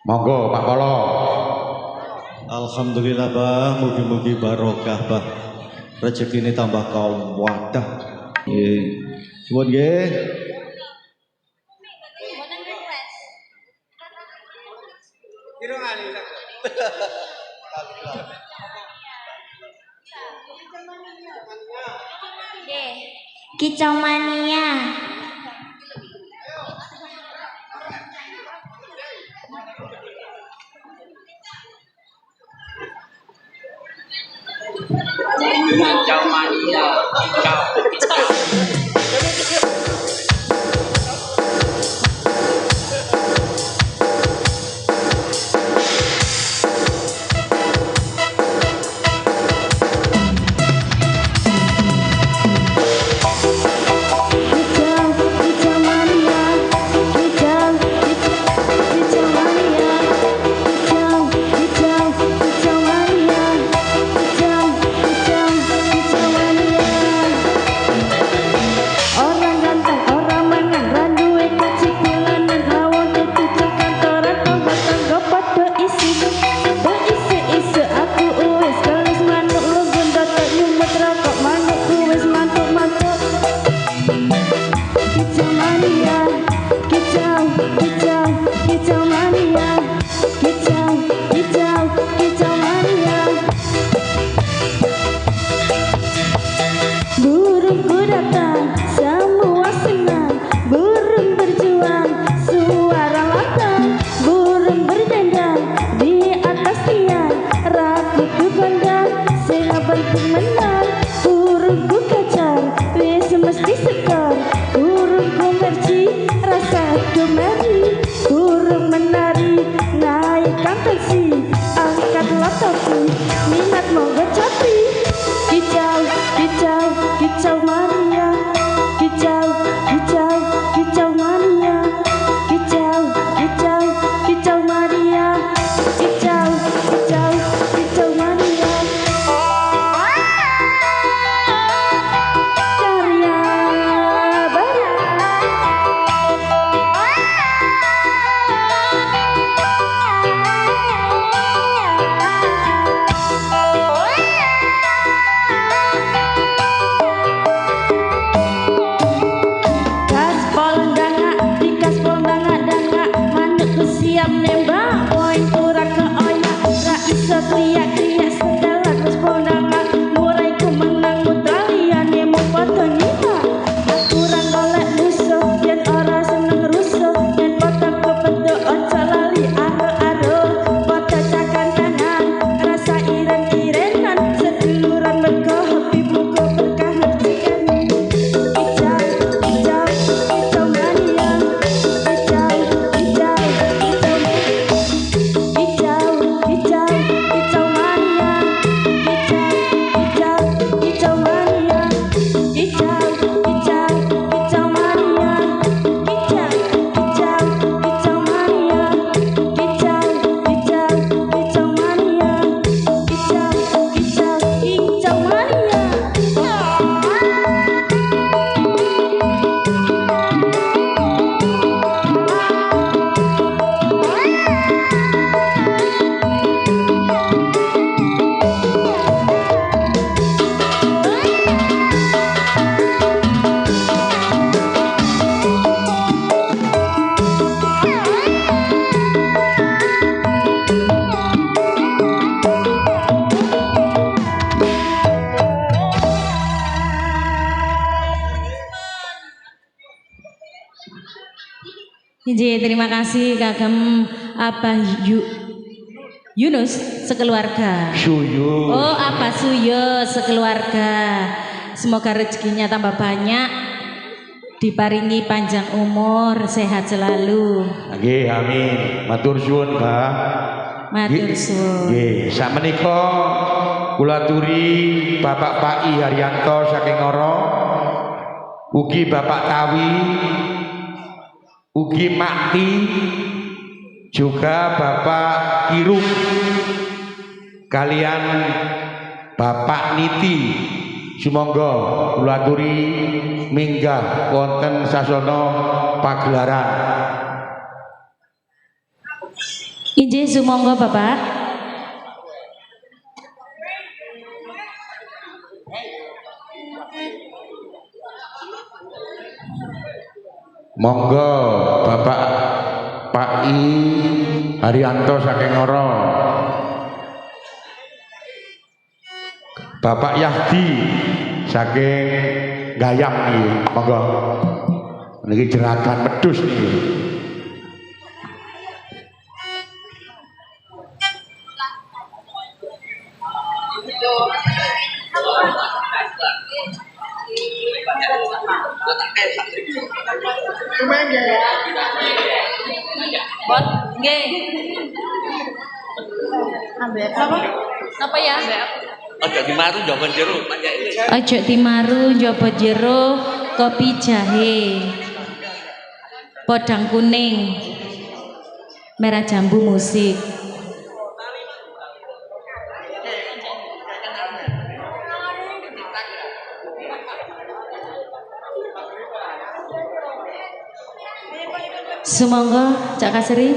Monggo Pak Polo. Alhamdulillah bah, mugi-mugi barokah bah. Rezeki ini tambah kaum wadah. Suwun nggih. Kicau mania. Kicau mania, kicau. Terima kasih kagem Abah Yunus sekeluarga. Suyus. Oh, Abah Suyus sekeluarga. Semoga rezekinya tambah banyak, diparingi panjang umur, sehat selalu. Nggih, amin. Matur suwun, Mbah. Matur suwun. Nggih, sakmenika kula aturi Bapak Pak I Haryanto saking Ngoro, ugi Bapak Tawi, ugi Makti, juga Bapak Kirung, kalian Bapak Niti, sumangga kula aturi minggah wonten sasana pagelaran. Injih sumangga Bapak. Monggo Bapak Pak I Haryanto saking Ngoro, Bapak Yahdi saking Gayam niki, monggo niki jeragan wedhus niki. Bot, nggih. Apa ya? Aja dimaru njaba jero, panjake. Aja dimaru njaba jero, kopi jahe. Podang kuning. Merah jambu musik. Sumangga Cak Kasri.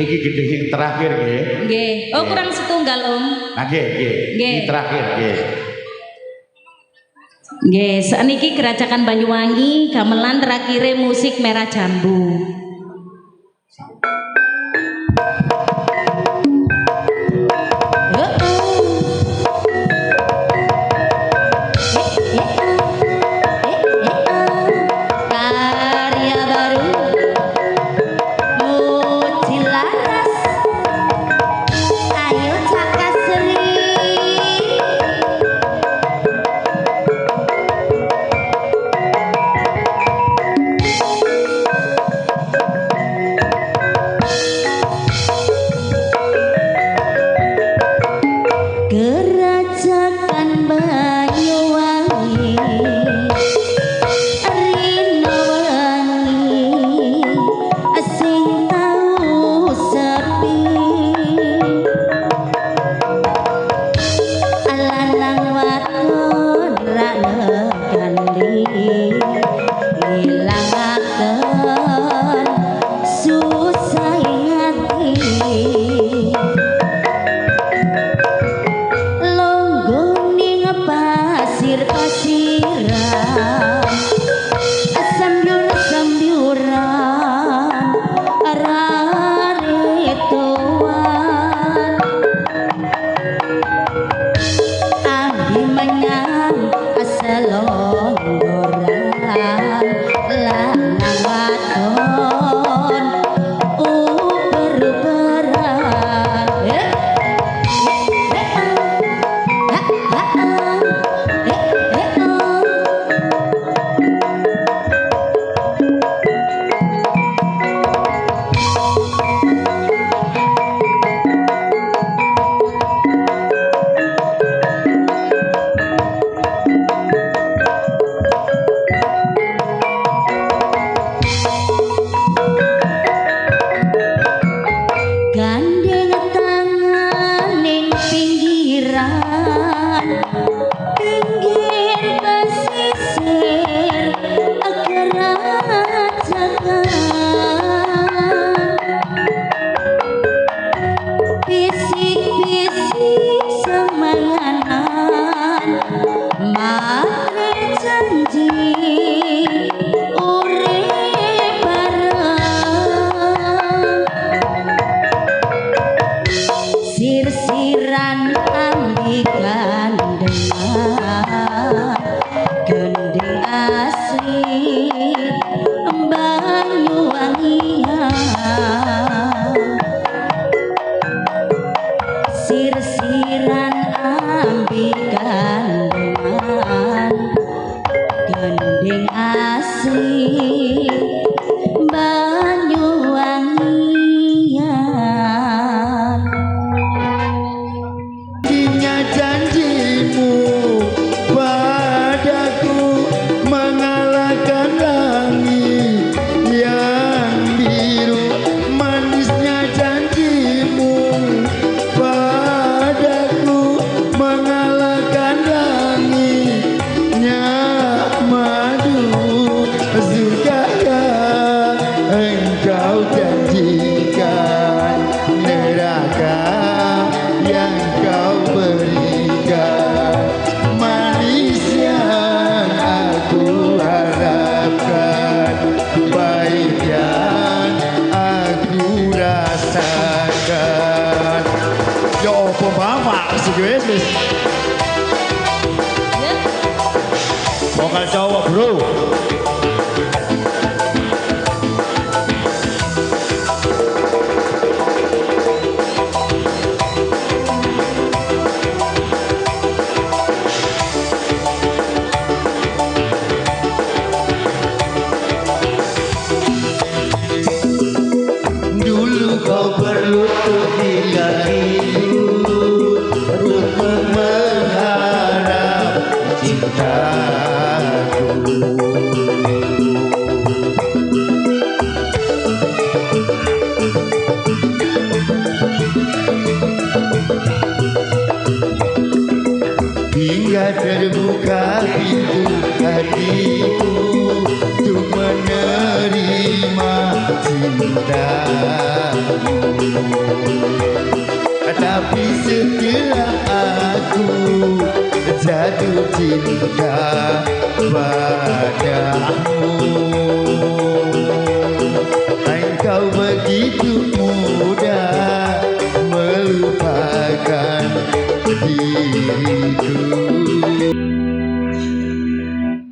Niki gede sing terakhir nggih. Nggih. Oh kurang setunggal Om. Nah nggih, nggih. Nggih. Ini terakhir nggih. Nggih, sakniki Geracakan Banyuwangi gamelan terakhire musik Merah Jambu. Karya baru Muji Laras, Ayo Caka Seri. Geracakan Banyuwangi Rino wangi sing tau sepi lanang wadon ra negandi ilangaken susah hati longgoning pasir-pasiran sambiur-sambiuran raretoan abi menyang selonggoran lanang wadon uber-uberan gandeng tangan ning pinggiran pinggir pesisir Geracakan bisik-bisik semanganan matre janji urip bareng sir-siran ambikan dengan gending asli Banyuwangian sir-siran ambikan dengan gending asli Banyuwangian. Janjinya janjimu padaku mengalahkan langit yang biru. Manisnya janjimu padaku mengalahkan langitnya madu. Surga yang engkau janjikan, neraka yang kau berikan, manis yang aku harapkan, baik yang aku rasakan. Ya apa bapak sih guys? Vokal cowok bro. Dulu kau berlutut di kakiku untuk mengharap cintaku. Hingga terbuka pintu hatiku untuk menerima cintamu. Tapi setelah aku jatuh cinta padamu, engkau begitu mudah melupakan diriku.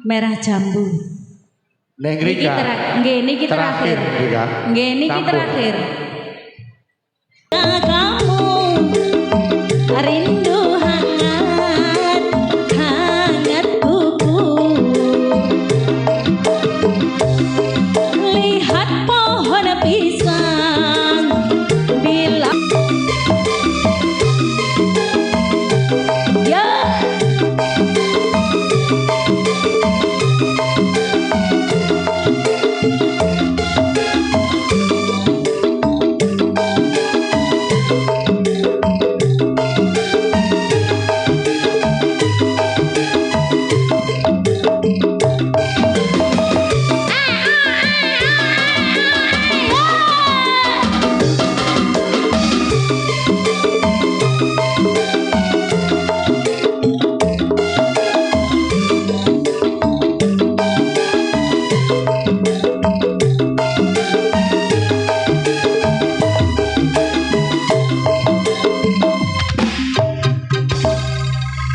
Merah Jambu. Neng Niki Rika. nggih niki terakhir. Rika. Nggih niki Campur. terakhir. Kamu rindu hangat, hangat kuku. Lihat pohon pisang bila ya.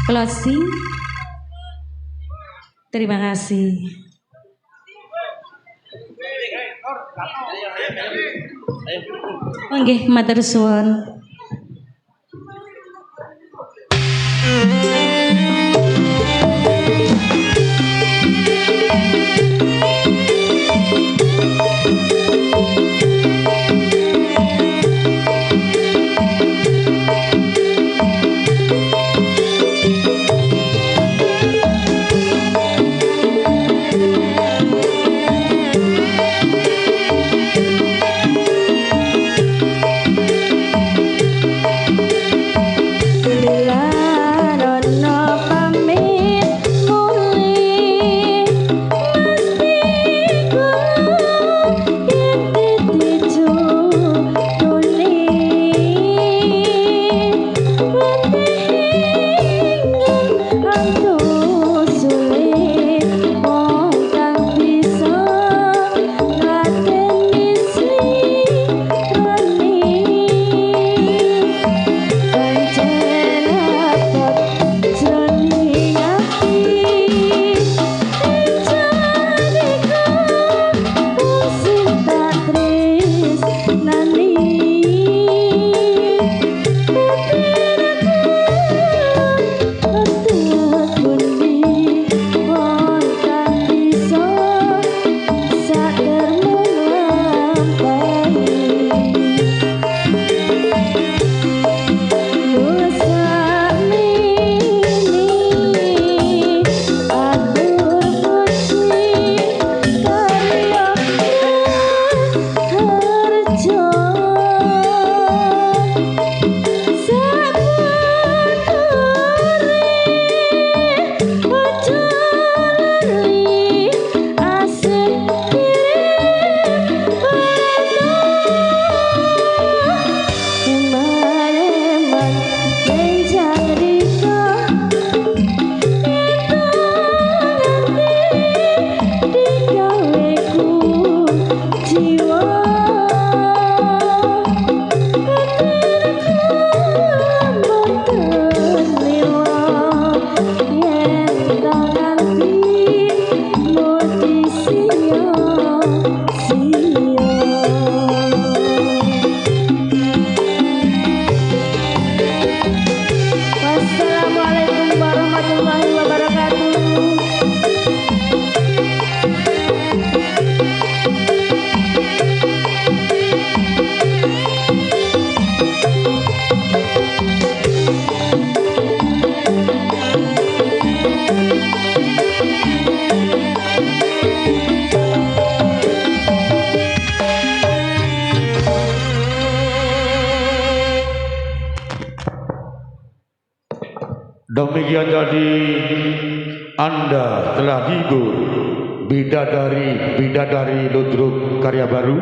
Closing. Terima kasih. Nggih, matur suwun. Demikian tadi Anda telah hibur bidadari Ludruk karya baru